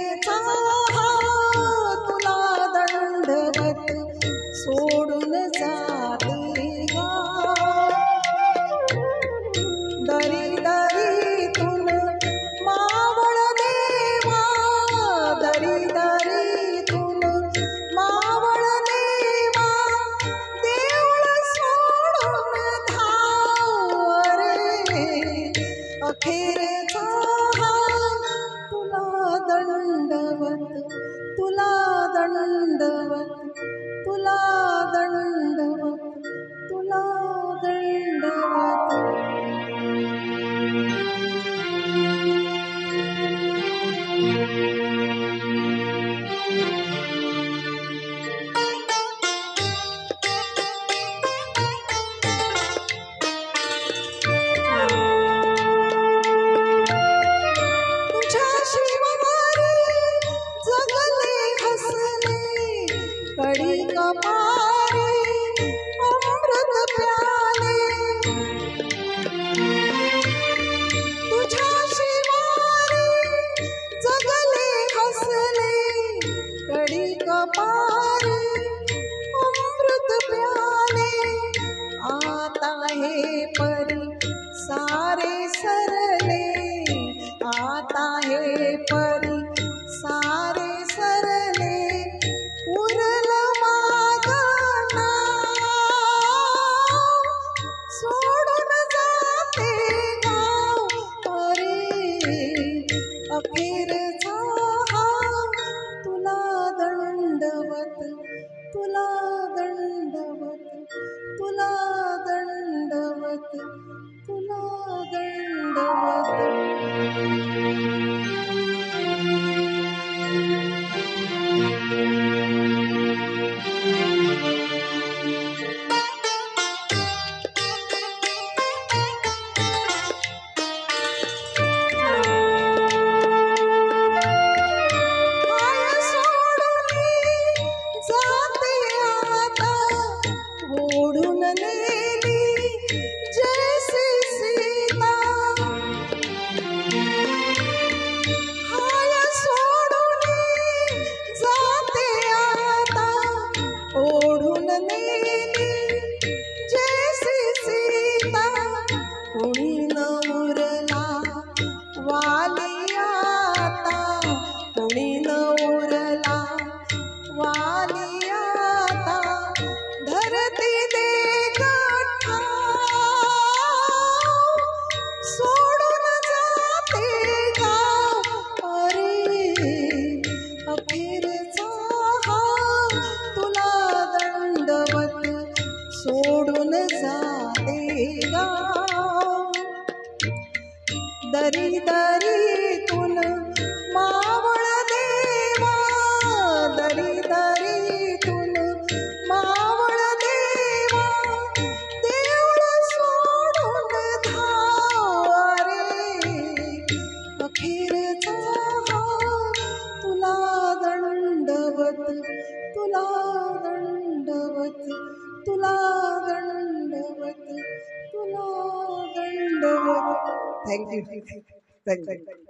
अखेरचा हा तुला दंडवत सोडून जाते गा दरी दरीतून मावळ देवा दरी दरीतून मावळ देवा देऊळ सोडून धाव रे अखेरचा हा तुला दंडवत तुला दंडवत तुला दंडवत तुला दंडवत कड़ी कपारे अमृत प्याले तुझ्या शिवारे जगले हसले कड़ी कपारे अमृत प्याले आता हे परी सारे सरले आता हे परी सारे सरले उरल मागना सोडून जाते गाव अरे अखेरचा हा तुला दंडवत तुला दंडवत तुला दंडवत तुला दंडवत ओढून नेली जैसी सीता हाय सोडून जाते आता ओढून नेली जैसी सीता कोणी न उरला वाली आता कोणी न उरला वाली आता धरती दे गठा सोडून जाते गाव अरे अखेरचा हा तुला दंडवत सोडून जाते गाव दरी दरीतून मावळ देवा दरी दरीतून मावळ देवा देऊळ सोडून धाव रे अखेरचा हा तुला दंडवत तुला दंडवत तुला दंडवत तुला दंडवत. थँक्यू.